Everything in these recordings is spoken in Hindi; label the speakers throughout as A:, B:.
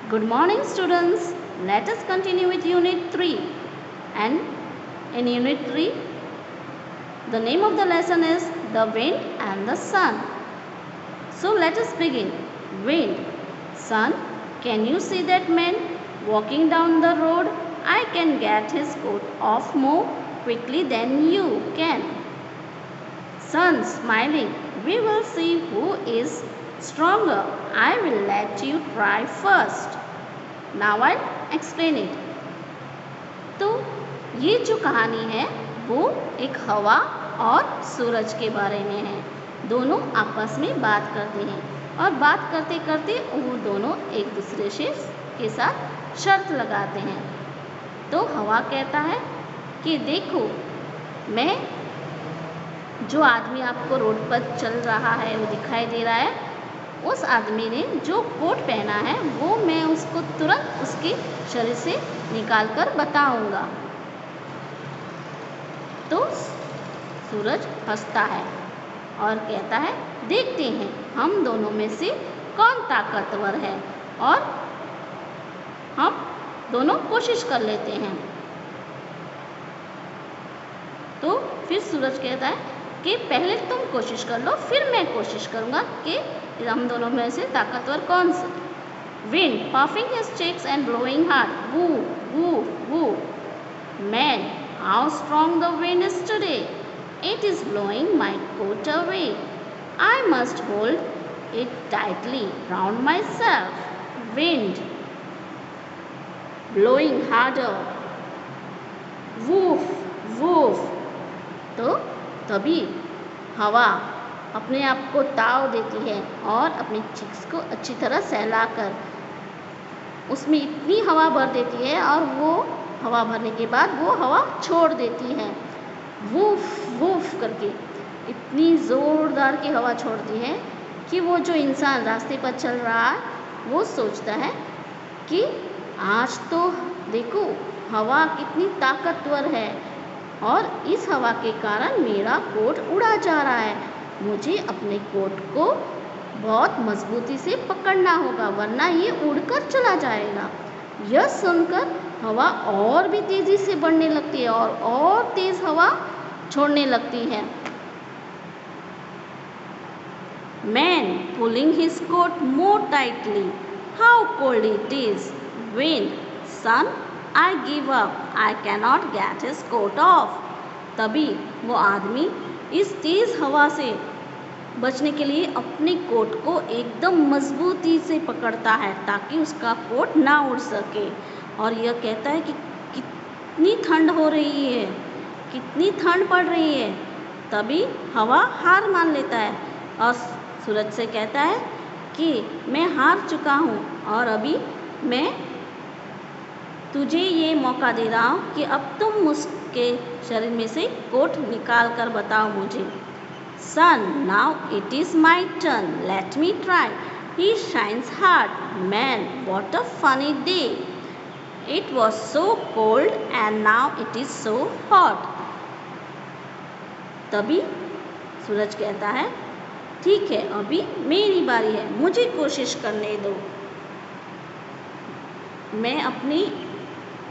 A: Good morning, students. Let us continue with Unit 3. And in Unit 3, the name of the lesson is The Wind and the Sun. So let us begin. Wind. Sun, can you see that man walking down the road? I can get his coat off more quickly than you can. Sun, smiling. We will see who is stronger. I will let you try first. Now I'll explain it. तो ये जो कहानी है वो एक हवा और सूरज के बारे में है। दोनों आपस में बात करते हैं और बात करते करते वो दोनों एक दूसरे से के साथ शर्त लगाते हैं। तो हवा कहता है कि देखो, मैं जो आदमी आपको रोड पर चल रहा है वो दिखाई दे रहा है, उस आदमी ने जो कोट पहना है वो मैं उसको तुरंत उसके शरीर से निकाल कर बताऊंगा। तो सूरज हंसता है और कहता है, देखते हैं हम दोनों में से कौन ताकतवर है, और हम दोनों कोशिश कर लेते हैं। तो फिर सूरज कहता है कि पहले तुम कोशिश कर लो, फिर मैं कोशिश करूंगा कि हम दोनों में से ताकतवर कौन सा। Wind, puffing his cheeks and blowing hard. Woo, woo, woo. Man, how strong the wind is today. It is blowing my coat away. I must hold it tightly round myself. Wind, blowing harder. Woof, woof. तो तभी हवा अपने आप को ताव देती है और अपनी चिक्स को अच्छी तरह सहलाकर उसमें इतनी हवा भर देती है, और वो हवा भरने के बाद वो हवा छोड़ देती है। वूफ वूफ करके इतनी ज़ोरदार की हवा छोड़ती है कि वो जो इंसान रास्ते पर चल रहा है वो सोचता है कि आज तो देखो हवा कितनी ताकतवर है, और इस हवा के कारण मेरा कोट उड़ा जा रहा है। मुझे अपने कोट को बहुत मजबूती से पकड़ना होगा, वरना ये उड़कर चला जाएगा। यह सुनकर हवा और भी तेजी से बढ़ने लगती है और तेज हवा छोड़ने लगती है। Man pulling his coat more tightly. How cold it is. Wind, sun, I give up. I cannot get his coat off. तभी वो आदमी इस तेज हवा से बचने के लिए अपने कोट को एकदम मजबूती से पकड़ता है ताकि उसका कोट ना उड़ सके, और यह कहता है कि कितनी ठंड हो रही है, कितनी ठंड पड़ रही है। तभी हवा हार मान लेता है और सूरज से कहता है कि मैं हार चुका हूँ, और अभी मैं तुझे ये मौका दे रहा हूँ कि अब तुम उसके शरीर में से कोट निकाल कर बताओ मुझे। Sun, now it is my turn. Let me try. He shines hard. Man, what a funny day. It was so cold and now it is so hot. तभी सूरज कहता है, ठीक है, अभी मेरी बारी है, मुझे कोशिश करने दो। मैं अपनी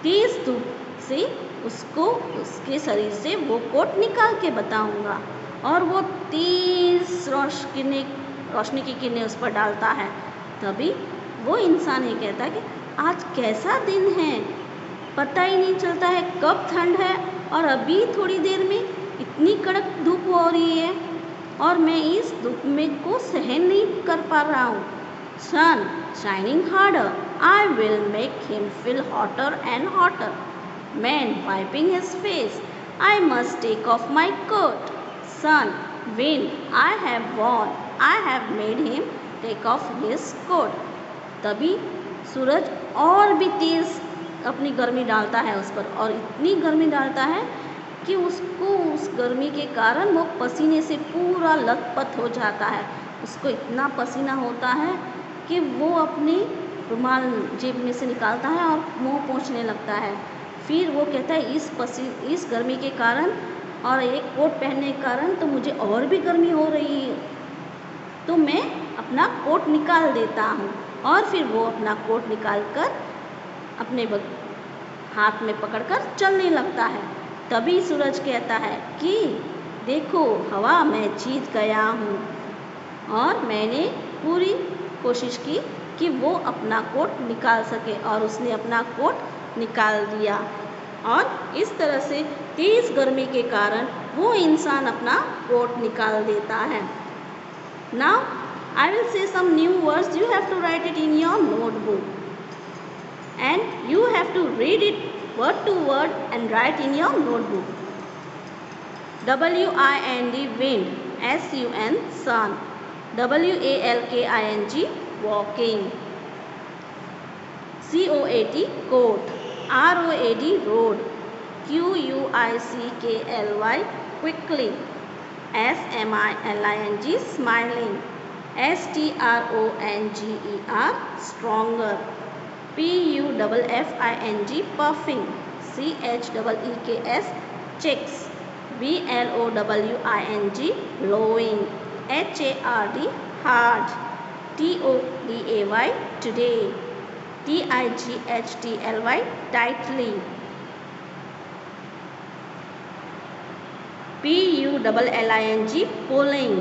A: तेज धूप से उसको उसके शरीर से वो कोट निकाल के बताऊंगा, और वो तेज रोशनी की किरणें उस पर डालता है। तभी वो इंसान ये कहता है कि आज कैसा दिन है, पता ही नहीं चलता है कब ठंड है और अभी थोड़ी देर में इतनी कड़क धूप हो रही है, और मैं इस धूप में को सहन नहीं कर पा रहा हूँ। Sun, shining harder, I will make him feel hotter and hotter. Man, wiping his face, I must take off my coat. Sun, wind, I have won. I have made him take off his coat. तभी सूरज और भी तेज अपनी गर्मी डालता है उस पर, और इतनी गर्मी डालता है कि उसको उस गर्मी के कारण वो पसीने से पूरा लथपथ हो जाता है। उसको इतना पसीना होता है कि वो अपनी रुमाल जेब में से निकालता है और मुंह पोंछने लगता है। फिर वो कहता है इस गर्मी के कारण और एक कोट पहनने के कारण तो मुझे और भी गर्मी हो रही है, तो मैं अपना कोट निकाल देता हूँ। और फिर वो अपना कोट निकाल कर अपने हाथ में पकड़कर चलने लगता है। तभी सूरज कहता है कि देखो हवा, मैं जीत गया हूँ। और मैंने पूरी कोशिश की कि वो अपना कोट निकाल सके और उसने अपना कोट निकाल दिया। और इस तरह से तेज़ गर्मी के कारण वो इंसान अपना कोट निकाल देता है। Now I will say some new words. You have to write it in your notebook. And you have to read it word to word and write in your notebook. WIND, wind. SUN, sun. WALKING, walking. COAT, coat. ROAD, road. QUICKLY, quickly. SMILING, smiling. STRONGER, stronger. PUFFING, puffing. CHEEKS, chicks. BLOWING, blowing. HARD, hard. TODAY, today. TIGHTLY, tightly. PULLING, pulling.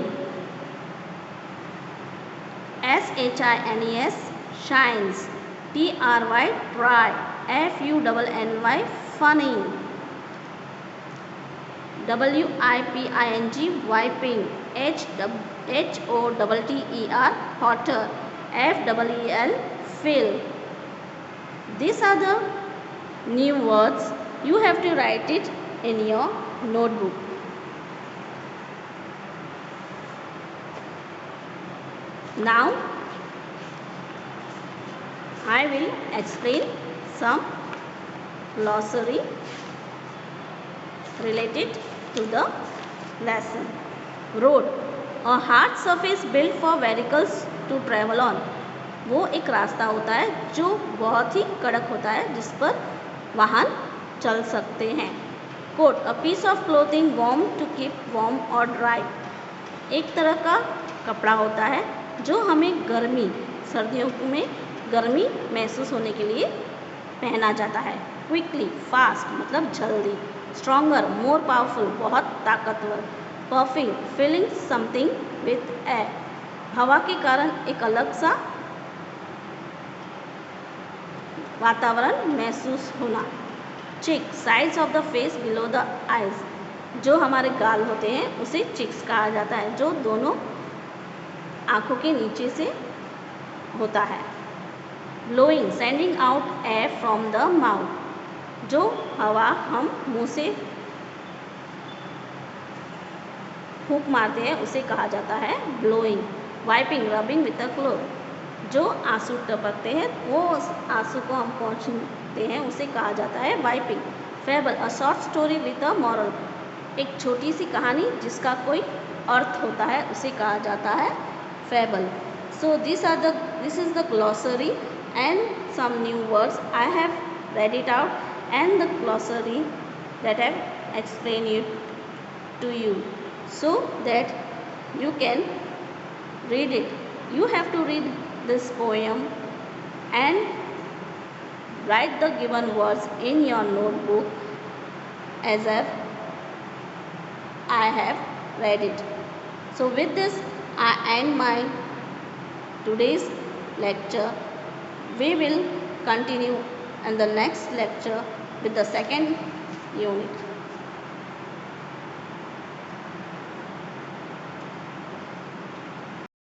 A: SHINES, shines. TRY, try. FUNNY, funny. WIPING, wiping. HOTTER, hotter. FEEL, fill. These are the new words. You have to write it in your notebook. Now I will explain some glossary related to the lesson. Road, a hard surface built for vehicles to travel on. वो एक रास्ता होता है जो बहुत ही कड़क होता है जिस पर वाहन चल सकते हैं। Coat, a piece of clothing warm to keep warm और ड्राई। एक तरह का कपड़ा होता है जो हमें गर्मी, सर्दियों में गर्मी महसूस होने के लिए पहना जाता है। क्विकली, फास्ट मतलब जल्दी। स्ट्रॉन्गर, मोर पावरफुल बहुत ताकतवर। Puffing, filling something with air, हवा के कारण एक अलग सा वातावरण महसूस होना। चिक, sides of the face below the eyes, जो हमारे गाल होते हैं उसे चिक्स कहा जाता है, जो दोनों आँखों के नीचे से होता है। Blowing, sending out air from the mouth, जो हवा हम मुंह से फूंक मारते हैं उसे कहा जाता है blowing. Wiping, rubbing with a cloth, जो आंसू टपकते हैं वो आंसू को हम पोंछते हैं उसे कहा जाता है wiping. Fable, a short story with a moral, एक छोटी सी कहानी जिसका कोई अर्थ होता है उसे कहा जाता है fable. So this is the glossary and some new words. I have read it out and the glossary that I have explained it to you so that you can read it. You have to read this poem and write the given words in your notebook as if I have read it. So with this I end my today's lecture. We will continue in the next lecture with the second unit.